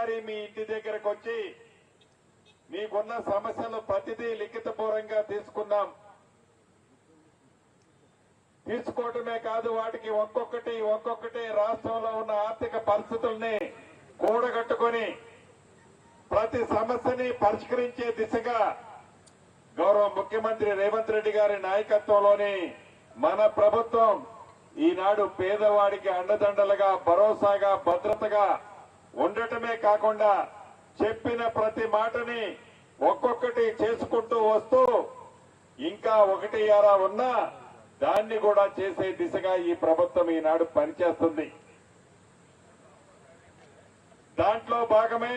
అధికారి మీ ఇంటి దగ్గరకు వచ్చి మీకున్న సమస్యలు ప్రతిదీ లిఖితపూర్వకంగా తీసుకోవటమే కాదు, వాటికి ఒక్కొక్కటి రాష్ట్రంలో ఉన్న ఆర్థిక పరిస్థితుల్ని కూడగట్టుకొని ప్రతి సమస్యని పరిష్కరించే దిశగా గౌరవ ముఖ్యమంత్రి రేవంత్ రెడ్డి గారి నాయకత్వంలోని మన ప్రభుత్వం ఈనాడు పేదవాడికి అండదండలుగా, భరోసాగా, భద్రతగా ఉండటమే కాకుండా చెప్పిన ప్రతి మాటని ఒక్కొక్కటి చేసుకుంటూ వస్తూ ఇంకా ఒకటి ఆరా ఉన్నా దాన్ని కూడా చేసే దిశగా ఈ ప్రభుత్వం ఈనాడు పనిచేస్తుంది. దాంట్లో భాగమే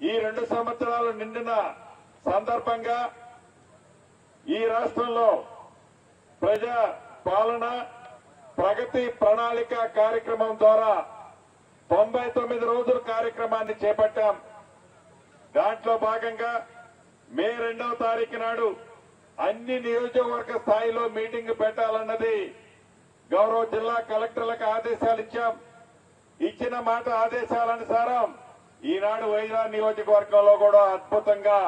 ఈ 2 సంవత్సరాలు నిండిన సందర్భంగా ఈ రాష్ట్రంలో ప్రజా పాలన ప్రగతి ప్రణాళిక కార్యక్రమం ద్వారా 99 రోజుల కార్యక్రమాన్ని చేపట్టాం. దాంట్లో భాగంగా మే 2వ తారీఖు నాడు అన్ని నియోజకవర్గ స్థాయిలో మీటింగ్ పెట్టాలన్నది గౌరవ జిల్లా కలెక్టర్లకు ఆదేశాలు ఇచ్చాం. ఇచ్చిన మాట ఆదేశాలనుసారం ఈనాడు వైజాగ్ నియోజకవర్గంలో కూడా అద్భుతంగా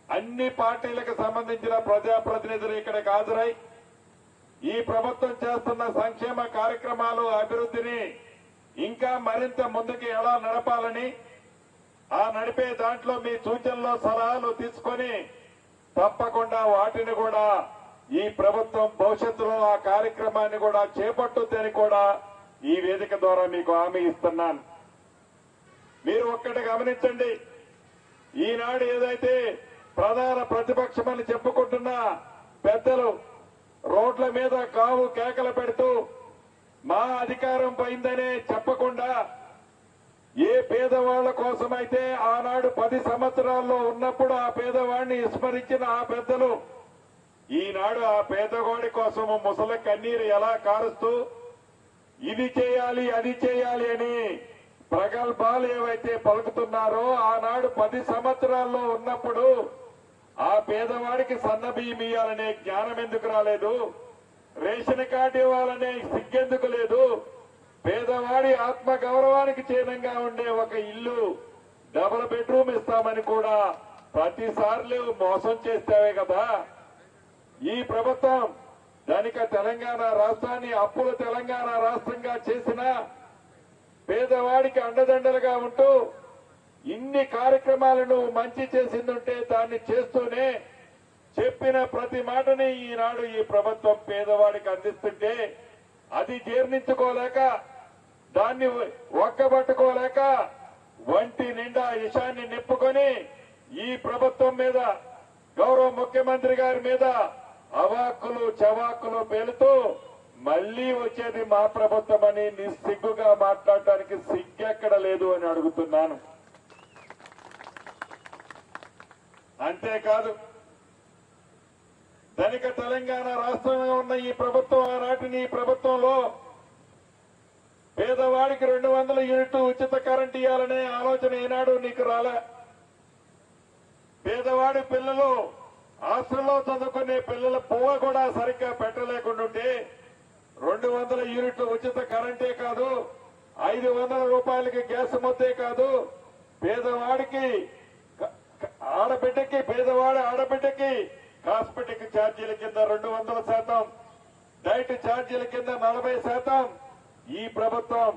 అన్ని పార్టీలకు సంబంధించిన ప్రజాప్రతినిధులు ఇక్కడికి హాజరై ఈ ప్రభుత్వం చేస్తున్న సంక్షేమ కార్యక్రమాలు, అభివృద్ధిని ఇంకా మరింత ముందుకు ఎలా నడపాలని, ఆ నడిపే దాంట్లో మీ సూచనలు, సలహాలు తీసుకొని తప్పకుండా వాటిని కూడా ఈ ప్రభుత్వం భవిష్యత్తులో ఆ కార్యక్రమాన్ని కూడా చేపట్టుద్దని కూడా ఈ వేదిక ద్వారా మీకు హామీ ఇస్తున్నాను. మీరు ఒక్కటి గమనించండి, ఈనాడు ఏదైతే ప్రధాన ప్రతిపక్షమని చెప్పుకుంటున్న పెద్దలు రోడ్ల మీద కావు కేకలు పెడుతూ మా అధికారం పోయిందనే చెప్పకుండా ఏ పేదవాళ్ల కోసమైతే ఆనాడు 10 సంవత్సరాల్లో ఉన్నప్పుడు ఆ పేదవాడిని విస్మరించిన ఆ పెద్దలు ఈనాడు ఆ పేదవాడి కోసము ముసలి కన్నీరు ఎలా కారుస్తూ ఇది చేయాలి, అది చేయాలి అని ప్రగల్భాలు ఏవైతే పలుకుతున్నారో ఆనాడు 10 సంవత్సరాల్లో ఉన్నప్పుడు ఆ పేదవాడికి సన్నబియ్యం ఇయ్యాలనే జ్ఞానం ఎందుకు రాలేదు? రేషన్ కార్డు ఇవ్వాలనే సిగ్గెందుకు లేదు? పేదవాడి ఆత్మ గౌరవానికి చిహ్నంగా ఉండే ఒక ఇల్లు, డబుల్ బెడ్రూమ్ ఇస్తామని కూడా ప్రతిసార్లు మోసం చేస్తావే కదా ఈ ప్రభుత్వం. ధనిక తెలంగాణ రాష్ట్రాన్ని అప్పుల తెలంగాణ రాష్ట్రంగా చేసిన పేదవాడికి అండదండలుగా ఉంటూ ఇన్ని కార్యక్రమాలను మంచి చేసిందంటే దాన్ని చేస్తూనే చెప్పిన ప్రతి మాటని ఈనాడు ఈ ప్రభుత్వం పేదవాడికి అందిస్తుంటే అది జీర్ణించుకోలేక, దాన్ని ఒక్కబట్టుకోలేక వంటి నిండా ఇషాన్ని నింపుకొని ఈ ప్రభుత్వం మీద, గౌరవ ముఖ్యమంత్రి గారి మీద అవాక్కులు చవాక్కులు పేలుతూ మళ్లీ వచ్చేది మా ప్రభుత్వం అని నిస్సిగ్గుగా మాట్లాడటానికి సిగ్గెక్కడ లేదు అని అడుగుతున్నాను. అంతేకాదు, ధనిక తెలంగాణ రాష్ట్రంలో ఉన్న ఈ ప్రభుత్వం ఆనాటిని ఈ ప్రభుత్వంలో పేదవాడికి 200 యూనిట్లు ఉచిత కరెంట్ ఇవ్వాలనే ఆలోచన ఈనాడు నీకు రాలే. పేదవాడి పిల్లలు హాస్టల్లో చదువుకునే పిల్లల పువ్వ కూడా సరిగ్గా పెట్టలేకుండా 200 యూనిట్లు ఉచిత కరెంటే కాదు, 500 రూపాయలకి గ్యాస్ మొత్తే కాదు, పేదవాడికి పేదవాడి ఆడబిడ్డకి కాస్మెటిక్ ఛార్జీల కింద 200%, డైట్ ఛార్జీల కింద 40%. ఈ ప్రభుత్వం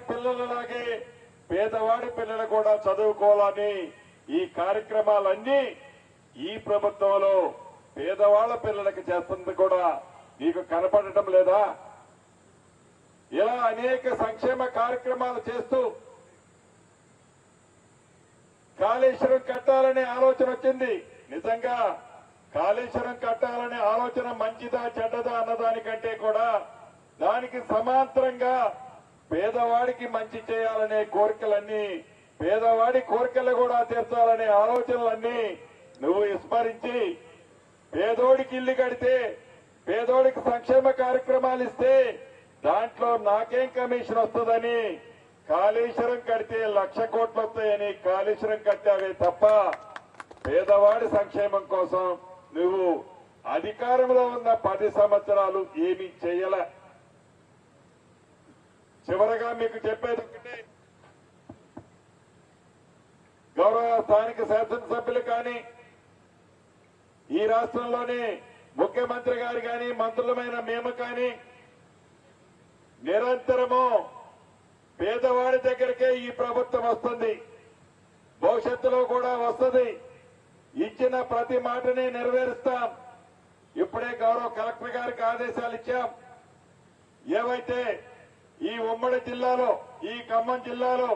పిల్లలలాగే పేదవాడి పిల్లలు కూడా చదువుకోవాలని ఈ కార్యక్రమాలన్నీ ఈ ప్రభుత్వంలో పేదవాళ్ల పిల్లలకి చేస్తుంది కూడా నీకు కనపడటం లేదా? ఇలా అనేక సంక్షేమ కార్యక్రమాలు చేస్తూ కాళేశ్వరం కట్టాలనే ఆలోచన వచ్చింది. నిజంగా కాళేశ్వరం కట్టాలనే ఆలోచన మంచిదా చెడ్డదా అన్నదానికంటే కూడా దానికి సమాంతరంగా పేదవాడికి మంచి చేయాలనే కోరికలన్నీ, పేదవాడి కోరికలు కూడా తీర్చాలనే ఆలోచనలన్నీ నువ్వు విస్మరించి పేదోడికి ఇల్లు కడితే, పేదోడికి సంక్షేమ కార్యక్రమాలు ఇస్తే దాంట్లో నాకేం కమిషన్ వస్తుందని కాళేశ్వరం కడితే 1,00,000 కోట్లు వస్తాయని కాళేశ్వరం కట్టావే తప్ప పేదవాడి సంక్షేమం కోసం నువ్వు అధికారంలో ఉన్న 10 సంవత్సరాలు ఏమీ చేయలే. చివరగా మీకు చెప్పేది ఒకటే, గౌరవ స్థానిక శాసనసభ్యులు కానీ ఈ రాష్ట్రంలోని ముఖ్యమంత్రి గారు కానీ మంత్రులమైన మేము కానీ నిరంతరము పేదవాడి దగ్గరికే ఈ ప్రభుత్వం వస్తుంది, భవిష్యత్తులో కూడా వస్తుంది. ఇచ్చిన ప్రతి మాటని నెరవేరుస్తాం. ఇప్పుడే గౌరవ కలెక్టర్ గారికి ఆదేశాలు ఇచ్చాం. ఏవైతే ఈ ఉమ్మడి జిల్లాలో ఈ ఖమ్మం జిల్లాలో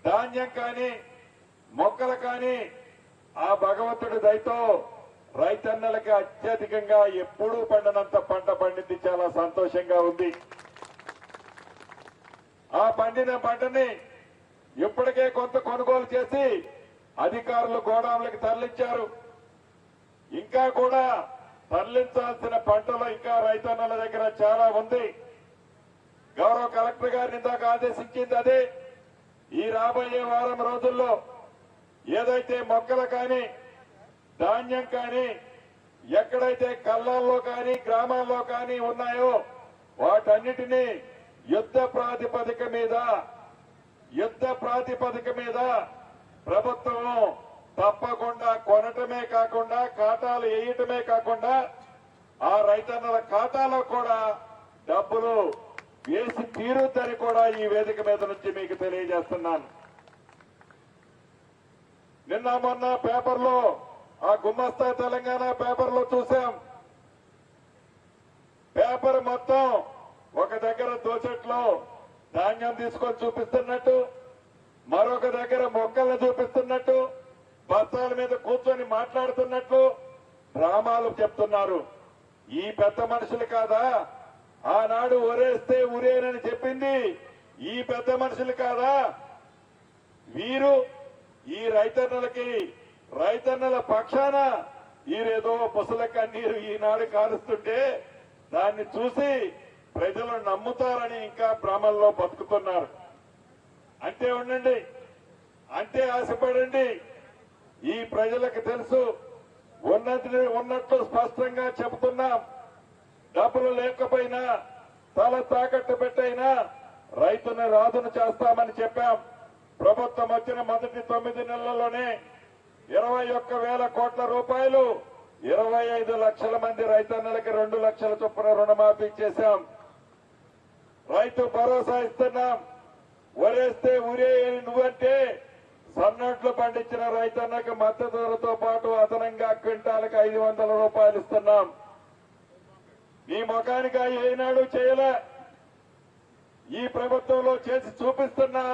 ధాన్యం కానీ మొక్కలు కానీ ఆ భగవంతుడి దయతో రైతన్నలకి అత్యధికంగా ఎప్పుడూ పండినంత పంట పండింది. చాలా సంతోషంగా ఉంది. ఆ పండిన పంటని ఇప్పటికే కొంత కొనుగోలు చేసి అధికారులు గోడాములకు తరలించారు. ఇంకా కూడా తరలించాల్సిన పంటలు ఇంకా రైతన్నల దగ్గర చాలా ఉంది. గౌరవ కలెక్టర్ గారిని ఇందాక ఆదేశించింది అదే. ఈ రాబోయే వారం రోజుల్లో ఏదైతే మొక్కలు కానీ ధాన్యం కానీ ఎక్కడైతే కళ్ళాల్లో కానీ గ్రామాల్లో కానీ ఉన్నాయో వాటన్నిటినీ యుద్ధ ప్రాతిపదిక మీద ప్రభుత్వం తప్పకుండా కొనటమే కాకుండా ఖాతాలు వేయటమే కాకుండా ఆ రైతన్నల ఖాతాలో కూడా డబ్బులు వేసి తీరుద్దని కూడా ఈ వేదిక మీద నుంచి మీకు తెలియజేస్తున్నాను. నిన్న మొన్న పేపర్లో ఆ గుమ్మస్తా తెలంగాణ పేపర్లో చూశాం. పేపర్ మొత్తం ఒక దగ్గర దోచెట్లో ధాన్యం తీసుకొని చూపిస్తున్నట్టు, మరొక దగ్గర మొక్కలను చూపిస్తున్నట్టు, బస్తాల మీద కూర్చొని మాట్లాడుతున్నట్లు డ్రామాలు చెప్తున్నారు. ఈ పెద్ద మనుషులు కాదా ఆనాడు ఒరేస్తే ఉరేనని చెప్పింది? ఈ పెద్ద మనుషులు కాదా వీరు? ఈ రైతన్నల పక్షాన వీరేదో పుసల కన్నీరు ఈనాడు కారుస్తుంటే దాన్ని చూసి ప్రజలు నమ్ముతారని ఇంకా భ్రమల్లో బతుకుతున్నారు. అంటే ఉండండి, అంటే ఆశపడండి. ఈ ప్రజలకు తెలుసు, ఉన్నట్లు స్పష్టంగా చెబుతున్నాం. డబ్బులు లేకపోయినా తల తాకట్టు పెట్టైనా రైతును రాజును చేస్తామని చెప్పాం. ప్రభుత్వం వచ్చిన మొదటి 9 నెలల్లోనే 21,000 కోట్ల రూపాయలు 25 లక్షల మంది రైతన్నలకి 2 లక్షల చొప్పున రుణమాఫీ చేశాం. రైతు భరోసా ఇస్తున్నాం. ఒరేస్తే ఉరే నువ్వంటే సన్నట్లు పండించిన రైతన్నకు మద్దతు ధరతో పాటు అదనంగా క్వింటాలకు 500 రూపాయలు ఇస్తున్నాం. ఈ ముఖానికి ఏనాడు చేయలే, ఈ ప్రభుత్వంలో చేసి చూపిస్తున్నాం.